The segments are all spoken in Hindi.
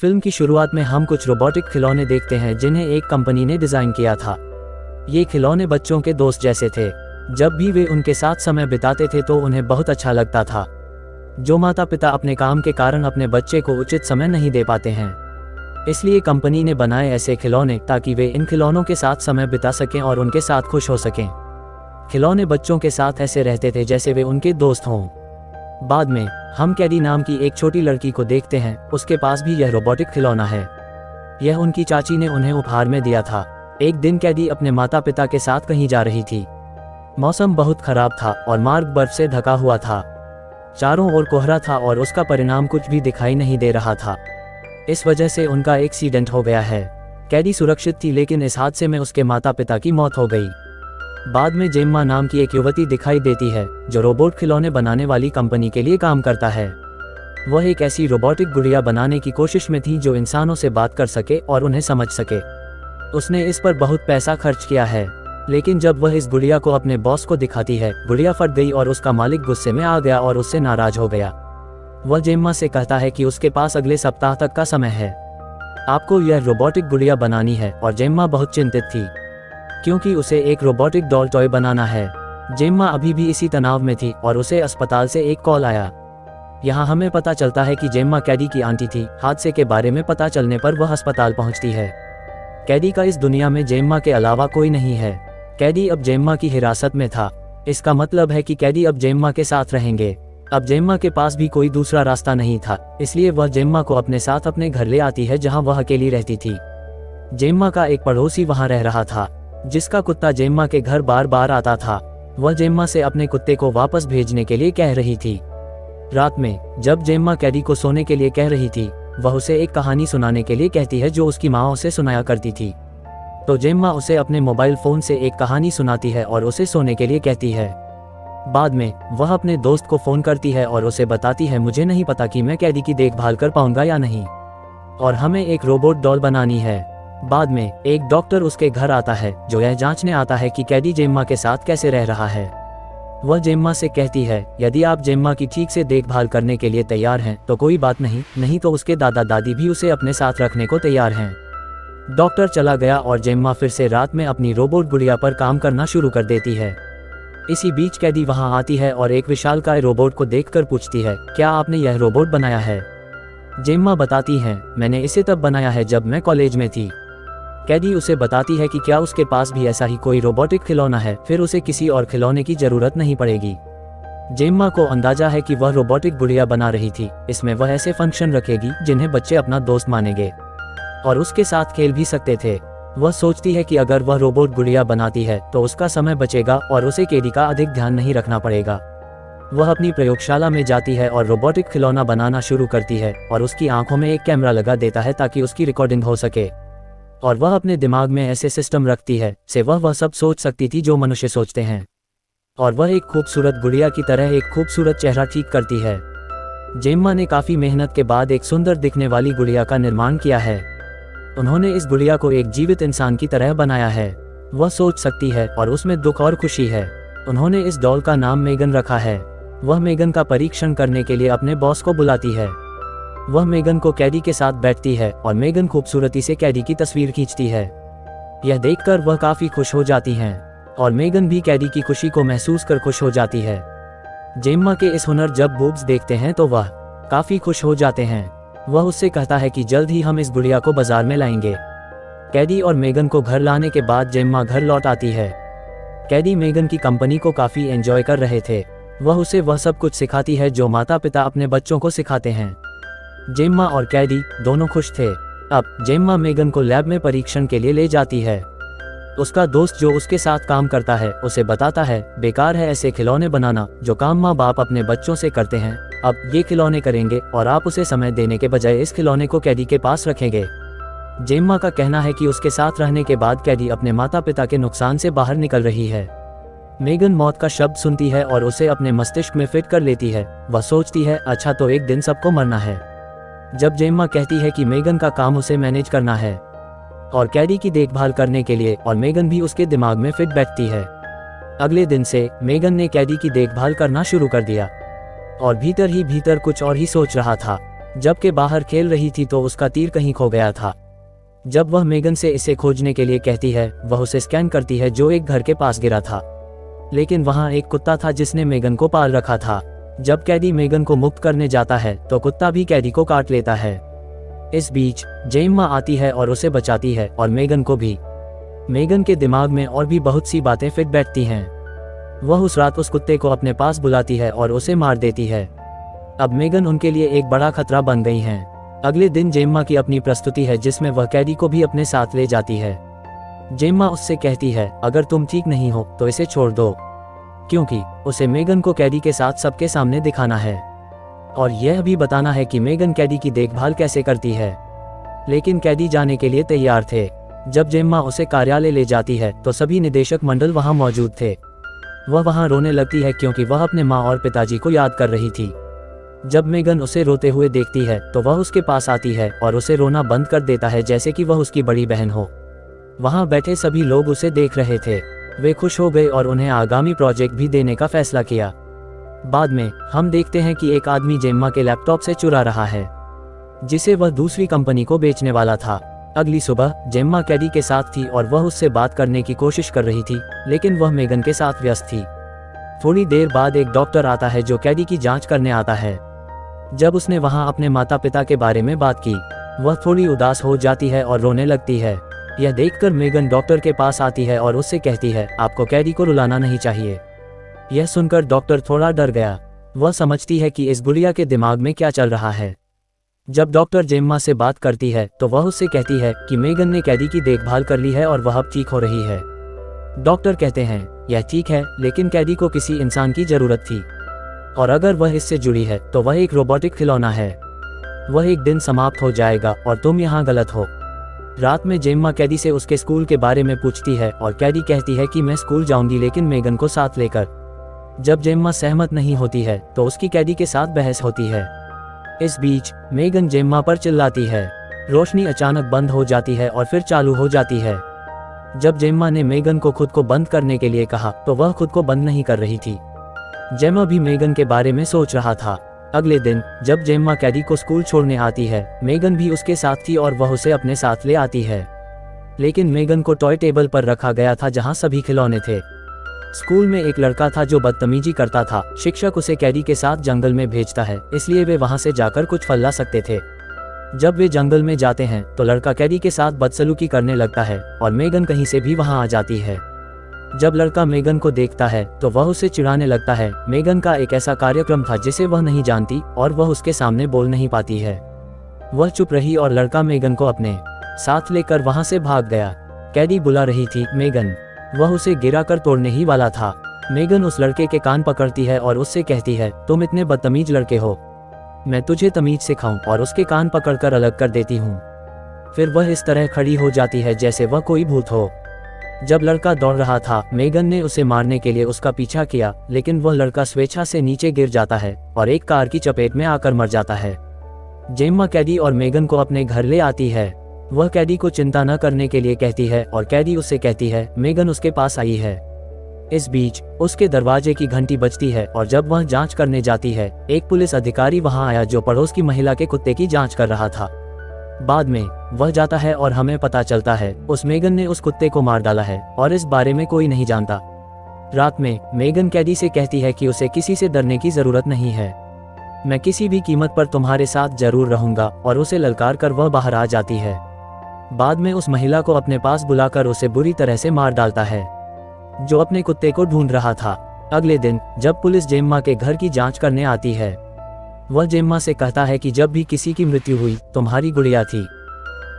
फिल्म की शुरुआत में हम कुछ रोबोटिक खिलौने देखते हैं जिन्हें एक कंपनी ने डिज़ाइन किया था। ये खिलौने बच्चों के दोस्त जैसे थे। जब भी वे उनके साथ समय बिताते थे तो उन्हें बहुत अच्छा लगता था। जो माता पिता अपने काम के कारण अपने बच्चे को उचित समय नहीं दे पाते हैं, इसलिए कंपनी ने बनाए ऐसे खिलौने ताकि वे इन खिलौनों के साथ समय बिता सकें और उनके साथ खुश हो सकें। खिलौने बच्चों के साथ ऐसे रहते थे जैसे वे उनके दोस्त हों। बाद में हम कैडी नाम की एक छोटी लड़की को देखते हैं। उसके पास भी यह रोबोटिक खिलौना है। यह उनकी चाची ने उन्हें उपहार में दिया था। एक दिन कैडी अपने माता पिता के साथ कहीं जा रही थी। मौसम बहुत खराब था और मार्ग बर्फ से ढका हुआ था। चारों ओर कोहरा था और उसका परिणाम कुछ भी दिखाई नहीं दे रहा था। इस वजह से उनका एक्सीडेंट हो गया है। कैडी सुरक्षित थी, लेकिन इस हादसे में उसके माता पिता की मौत हो गई। बाद में जेम्मा नाम की एक युवती दिखाई देती है जो रोबोट खिलौने बनाने वाली कंपनी के लिए काम करता है। वह एक ऐसी रोबोटिक गुड़िया बनाने की कोशिश में थी जो इंसानों से बात कर सके और उन्हें समझ सके। उसने इस पर बहुत पैसा खर्च किया है, लेकिन जब वह इस गुड़िया को अपने बॉस को दिखाती है, गुड़िया फट गई और उसका मालिक गुस्से में आ गया और उससे नाराज हो गया। वह जेम्मा से कहता है कि उसके पास अगले सप्ताह तक का समय है, आपको यह रोबोटिक गुड़िया बनानी है। और जेम्मा बहुत चिंतित थी क्योंकि उसे एक रोबोटिक डॉल टॉय बनाना है। जेम्मा अभी भी इसी तनाव में थी और उसे अस्पताल से एक कॉल आया। यहाँ हमें पता चलता है कि जेम्मा कैडी की आंटी थी। हादसे के बारे में पता चलने पर वह अस्पताल पहुँचती है। कैडी का इस दुनिया में जेम्मा के अलावा कोई नहीं है। कैडी अब जेम्मा की हिरासत में था। इसका मतलब है कि कैडी अब जेम्मा के साथ रहेंगे। अब जेम्मा के पास भी कोई दूसरा रास्ता नहीं था, इसलिए वह जेम्मा को अपने साथ अपने घर ले आती है जहाँ वह अकेली रहती थी। जेम्मा का एक पड़ोसी वहाँ रह रहा था जिसका कुत्ता जेम्मा के घर बार बार आता था। वह जेम्मा से अपने कुत्ते को वापस भेजने के लिए कह रही थी। रात में जब जेम्मा कैडी को सोने के लिए कह रही थी, वह उसे एक कहानी सुनाने के लिए कहती है जो उसकी माँ उसे सुनाया करती थी। तो जेम्मा उसे अपने मोबाइल फोन से एक कहानी सुनाती है और उसे सोने के लिए कहती है। बाद में वह अपने दोस्त को फोन करती है और उसे बताती है, मुझे नहीं पता कि मैं कैडी की देखभाल कर पाऊंगा या नहीं, और हमें एक रोबोट डॉल बनानी है। बाद में एक डॉक्टर उसके घर आता है जो यह जांचने आता है कि कैडी जेम्मा के साथ कैसे रह रहा है। वह जेम्मा से कहती है, यदि आप जेम्मा की ठीक से देखभाल करने के लिए तैयार हैं तो कोई बात नहीं तो उसके दादा दादी भी उसे अपने साथ रखने को तैयार हैं। डॉक्टर चला गया और जेम्मा फिर से रात में अपनी रोबोट गुड़िया पर काम करना शुरू कर देती है। इसी बीच कैडी वहां आती है और एक विशालकाय रोबोट को देखकर पूछती है, क्या आपने यह रोबोट बनाया है? जेम्मा बताती है, मैंने इसे तब बनाया है जब मैं कॉलेज में थी। कैडी उसे बताती है कि क्या उसके पास भी ऐसा ही कोई रोबोटिक खिलौना है, फिर उसे किसी और खिलौने की जरूरत नहीं पड़ेगी। जेम्मा को अंदाजा है कि वह रोबोटिक गुड़िया बना रही थी। इसमें वह ऐसे फंक्शन रखेगी जिन्हें बच्चे अपना दोस्त मानेंगे और उसके साथ खेल भी सकते थे। वह सोचती है कि अगर वह रोबोट गुड़िया बनाती है तो उसका समय बचेगा और उसे कैडी का अधिक ध्यान नहीं रखना पड़ेगा। वह अपनी प्रयोगशाला में जाती है और रोबोटिक खिलौना बनाना शुरू करती है और उसकी आंखों में एक कैमरा लगा देता है ताकि उसकी रिकॉर्डिंग हो सके। और वह अपने दिमाग में ऐसे सिस्टम रखती है से वह सब सोच सकती थी जो मनुष्य सोचते हैं। और वह एक खूबसूरत गुड़िया की तरह एक खूबसूरत चेहरा ठीक करती है। जेम्मा ने काफ़ी मेहनत के बाद एक सुंदर दिखने वाली गुड़िया का निर्माण किया है। उन्होंने इस गुड़िया को एक जीवित इंसान की तरह बनाया है। वह सोच सकती है और उसमें दुख और खुशी है। उन्होंने इस डॉल का नाम मेगन रखा है। वह मेगन का परीक्षण करने के लिए अपने बॉस को बुलाती है। वह मेगन को कैडी के साथ बैठती है और मेगन खूबसूरती से कैडी की तस्वीर खींचती है। यह देखकर वह काफ़ी खुश हो जाती हैं और मेगन भी कैडी की खुशी को महसूस कर खुश हो जाती है। जेम्मा के इस हुनर जब बूब्स देखते हैं तो वह काफ़ी खुश हो जाते हैं। वह उससे कहता है कि जल्द ही हम इस गुड़िया को बाजार में लाएंगे। कैडी और मेगन को घर लाने के बाद जेम्मा घर लौट आती है। कैडी मेगन की कंपनी को काफ़ी एंजॉय कर रहे थे। वह उसे वह सब कुछ सिखाती है जो माता पिता अपने बच्चों को सिखाते हैं। जेम्मा और कैडी दोनों खुश थे। अब जेम्मा मेगन को लैब में परीक्षण के लिए ले जाती है। उसका दोस्त जो उसके साथ काम करता है उसे बताता है, बेकार है ऐसे खिलौने बनाना जो काम माँ बाप अपने बच्चों से करते हैं। अब ये खिलौने करेंगे और आप उसे समय देने के बजाय इस खिलौने को कैडी के पास रखेंगे। जेम्मा का कहना है कि उसके साथ रहने के बाद कैडी अपने माता पिता के नुकसान से बाहर निकल रही है। मेगन मौत का शब्द सुनती है और उसे अपने मस्तिष्क में फिट कर लेती है। वह सोचती है, अच्छा तो एक दिन सबको मरना है। जब जेम्मा कहती है कि मेगन का काम उसे मैनेज करना है और कैडी की देखभाल करने के लिए, और मेगन भी उसके दिमाग में फिट बैठती है। अगले दिन से मेगन ने कैडी की देखभाल करना शुरू कर दिया और भीतर ही भीतर कुछ और ही सोच रहा था। जबकि बाहर खेल रही थी तो उसका तीर कहीं खो गया था। जब वह मेगन से इसे खोजने के लिए कहती है, वह उसे स्कैन करती है जो एक घर के पास गिरा था, लेकिन वहां एक कुत्ता था जिसने मेगन को पाल रखा था। जब कैडी मेगन को मुक्त करने जाता है तो कुत्ता भी कैडी को काट लेता है। इस बीच जेम्मा आती है और उसे बचाती है और मेगन को भी। मेगन के दिमाग में और भी बहुत सी बातें फिट बैठती हैं। वह उस रात उस कुत्ते को अपने पास बुलाती है और उसे मार देती है। अब मेगन उनके लिए एक बड़ा खतरा बन गई हैं। अगले दिन जेम्मा की अपनी प्रस्तुति है जिसमें वह कैडी को भी अपने साथ ले जाती है। जेम्मा उससे कहती है, अगर तुम ठीक नहीं हो तो इसे छोड़ दो, क्योंकि उसे मेगन को कैडी के साथ सबके सामने दिखाना है और यह भी बताना है कि मेगन कैडी की देखभाल कैसे करती है। लेकिन कैडी जाने के लिए तैयार थे। जब जेम्मा उसे कार्यालय ले जाती है तो सभी निदेशक मंडल वहां मौजूद थे। वह वहां रोने लगती है क्योंकि वह अपने माँ और पिताजी को याद कर रही थी। जब मेगन उसे रोते हुए देखती है तो वह उसके पास आती है और उसे रोना बंद कर देता है जैसे कि वह उसकी बड़ी बहन हो। वहां बैठे सभी लोग उसे देख रहे थे। वे खुश हो गए और उन्हें आगामी प्रोजेक्ट भी देने का फैसला किया। बाद में हम देखते हैं कि एक आदमी जेम्मा के लैपटॉप से चुरा रहा है, जिसे वह दूसरी कंपनी को बेचने वाला था। अगली सुबह जेम्मा कैडी के साथ थी और वह उससे बात करने की कोशिश कर रही थी, लेकिन वह मेगन के साथ व्यस्त थी। थोड़ी देर बाद एक डॉक्टर आता है जो कैडी की जांच करने आता है। जब उसने वहां अपने माता पिता के बारे में बात की, वह थोड़ी उदास हो जाती है और रोने लगती है। यह देखकर मेगन डॉक्टर के पास आती है और उससे कहती है, आपको कैडी को रुलाना नहीं चाहिए। यह सुनकर डॉक्टर थोड़ा डर गया। वह समझती है कि इस गुड़िया के दिमाग में क्या चल रहा है। जब डॉक्टर जेम्मा से बात करती है तो वह उससे कहती है कि मेगन ने कैडी की देखभाल कर ली है और वह अब ठीक हो रही है। डॉक्टर कहते हैं, यह ठीक है, लेकिन कैडी को किसी इंसान की जरूरत थी, और अगर वह इससे जुड़ी है तो वह एक रोबोटिक खिलौना है। वह एक दिन समाप्त हो जाएगा और तुम यहाँ गलत हो। रात में जेम्मा कैडी से उसके स्कूल के बारे में पूछती है और कैडी कहती है कि मैं स्कूल जाऊंगी, लेकिन मेगन को साथ लेकर। जब जेम्मा सहमत नहीं होती है तो उसकी कैडी के साथ बहस होती है। इस बीच मेगन जेम्मा पर चिल्लाती है। रोशनी अचानक बंद हो जाती है और फिर चालू हो जाती है। जब जेम्मा ने मेगन को खुद को बंद करने के लिए कहा तो वह खुद को बंद नहीं कर रही थी। जेम्मा भी मेगन के बारे में सोच रहा था। अगले दिन जब जेम्मा कैडी को स्कूल छोड़ने आती है, मेगन भी उसके साथ थी और वह उसे अपने साथ ले आती है। लेकिन मेगन को टॉय टेबल पर रखा गया था जहां सभी खिलौने थे। स्कूल में एक लड़का था जो बदतमीजी करता था। शिक्षक उसे कैडी के साथ जंगल में भेजता है, इसलिए वे वहां से जाकर कुछ फल ला सकते थे। जब वे जंगल में जाते हैं तो लड़का कैडी के साथ बदसलूकी करने लगता है और मेगन कहीं से भी वहां आ जाती है। जब लड़का मेगन को देखता है तो वह उसे चिढ़ाने लगता है। मेगन का एक ऐसा कार्यक्रम था जिसे वह नहीं जानती और वह उसके सामने बोल नहीं पाती है। वह चुप रही और लड़का मेगन को अपने साथ लेकर वहां से भाग गया। कैडी बुला रही थी मेगन, वह उसे गिराकर तोड़ने ही वाला था। मेगन उस लड़के के कान पकड़ती है और उससे कहती है, तुम इतने बदतमीज लड़के हो, मैं तुझे तमीज सिखाऊं, और उसके कान पकड़कर अलग कर देती हूँ। फिर वह इस तरह खड़ी हो जाती है जैसे वह कोई भूत हो। जब लड़का दौड़ रहा था, मेगन ने उसे मारने के लिए उसका पीछा किया, लेकिन वह लड़का स्वेच्छा से नीचे गिर जाता है और एक कार की चपेट में आकर मर जाता है। जेम्मा कैडी और मेगन को अपने घर ले आती है। वह कैडी को चिंता न करने के लिए कहती है और कैडी उससे कहती है मेगन उसके पास आई है। इस बीच उसके दरवाजे की घंटी बजती है और जब वह जांच करने जाती है, एक पुलिस अधिकारी वहां आया जो पड़ोस की महिला के कुत्ते की जांच कर रहा था। बाद में वह जाता है और हमें पता चलता है उस मेगन ने उस कुत्ते को मार डाला है और इस बारे में कोई नहीं जानता। रात में मेगन कैडी से कहती है कि उसे किसी से डरने की जरूरत नहीं है, मैं किसी भी कीमत पर तुम्हारे साथ जरूर रहूंगा, और उसे ललकार कर वह बाहर आ जाती है। बाद में उस महिला को अपने पास बुलाकर उसे बुरी तरह से मार डालता है, जो अपने कुत्ते को ढूंढ रहा था। अगले दिन जब पुलिस जेम्मा के घर की जांच करने आती है, वह जेम्मा से कहता है कि जब भी किसी की मृत्यु हुई तुम्हारी गुड़िया थी,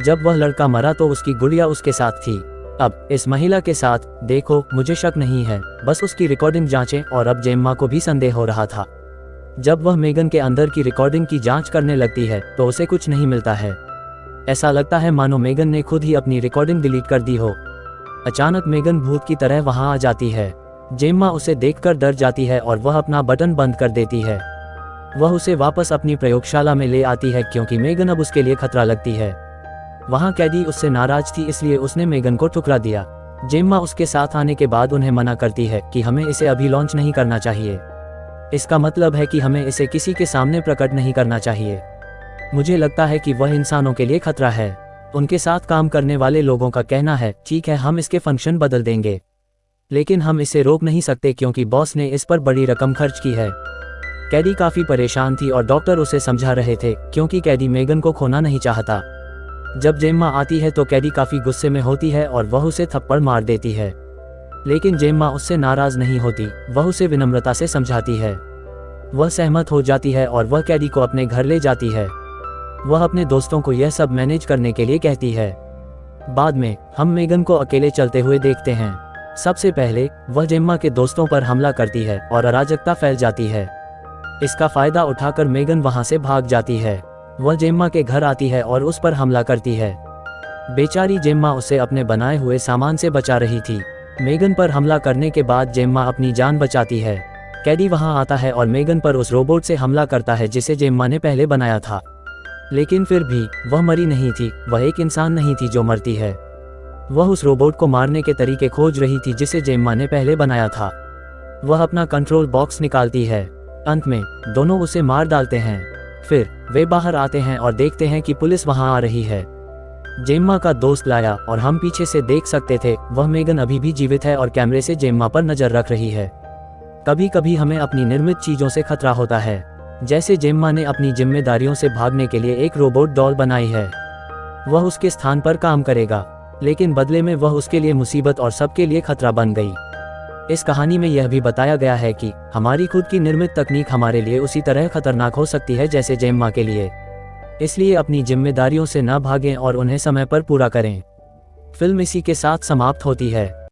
जब वह लड़का मरा तो उसकी गुड़िया उसके साथ थी। अब इस महिला के साथ देखो, मुझे शक नहीं है, बस उसकी रिकॉर्डिंग जांचें। और अब जेम्मा को भी संदेह हो रहा था। जब वह मेगन के अंदर की रिकॉर्डिंग की जांच करने लगती है तो उसे कुछ नहीं मिलता है। ऐसा लगता है मानो मेगन ने खुद ही अपनी रिकॉर्डिंग डिलीट कर दी हो। अचानक मेगन भूत की तरह वहां आ जाती है। जेम्मा उसे देखकर डर जाती है और वह अपना बटन बंद कर देती है। वह उसे वापस अपनी प्रयोगशाला में ले आती है क्योंकि मेगन अब उसके लिए खतरा लगती है। वहां कैडी उससे नाराज थी, इसलिए उसने मेगन को ठुकरा दिया। जेम्मा उसके साथ आने के बाद उन्हें मना करती है कि हमें इसे अभी लॉन्च नहीं करना चाहिए। इसका मतलब है कि हमें इसे किसी के सामने प्रकट नहीं करना चाहिए। मुझे लगता है कि वह इंसानों के लिए खतरा है। उनके साथ काम करने वाले लोगों का कहना है, ठीक है, हम इसके फंक्शन बदल देंगे, लेकिन हम इसे रोक नहीं सकते क्योंकि बॉस ने इस पर बड़ी रकम खर्च की है। कैडी काफ़ी परेशान थी और डॉक्टर उसे समझा रहे थे क्योंकि कैडी मेगन को खोना नहीं चाहता। जब जेम्मा आती है तो कैडी काफ़ी गुस्से में होती है और वह उसे थप्पड़ मार देती है, लेकिन जेम्मा उससे नाराज़ नहीं होती। वह उसे विनम्रता से समझाती है। वह सहमत हो जाती है और वह कैडी को अपने घर ले जाती है। वह अपने दोस्तों को यह सब मैनेज करने के लिए कहती है। बाद में हम मेगन को अकेले चलते हुए देखते हैं। सबसे पहले वह जेम्मा के दोस्तों पर हमला करती है और अराजकता फैल जाती है। इसका फायदा उठाकर मेगन वहां से भाग जाती है। वह जेम्मा के घर आती है और उस पर हमला करती है। बेचारी जेम्मा उसे अपने बनाए हुए सामान से बचा रही थी। मेगन पर हमला करने के बाद जेम्मा अपनी जान बचाती है। कैडी वहां आता है और मेगन पर उस रोबोट से हमला करता है जिसे जेम्मा ने पहले बनाया था, लेकिन फिर भी वह मरी नहीं थी। वह एक इंसान नहीं थी जो मरती है। वह उस रोबोट को मारने के तरीके खोज रही थी जिसे जेम्मा ने पहले बनाया था। वह अपना कंट्रोल बॉक्स निकालती है। अंत में दोनों उसे मार डालते हैं। फिर वे बाहर आते हैं और देखते हैं कि पुलिस वहां आ रही है। जेम्मा का दोस्त लाया और हम पीछे से देख सकते थे वह मेगन अभी भी जीवित है और कैमरे से जेम्मा पर नजर रख रही है। कभी कभी हमें अपनी निर्मित चीजों से खतरा होता है, जैसे जेम्मा ने अपनी जिम्मेदारियों से भागने के लिए एक रोबोट डॉल बनाई है। वह उसके स्थान पर काम करेगा, लेकिन बदले में वह उसके लिए मुसीबत और सबके लिए खतरा बन गई। इस कहानी में यह भी बताया गया है कि हमारी खुद की निर्मित तकनीक हमारे लिए उसी तरह खतरनाक हो सकती है जैसे जेम्मा के लिए। इसलिए अपनी जिम्मेदारियों से न भागें और उन्हें समय पर पूरा करें। फिल्म इसी के साथ समाप्त होती है।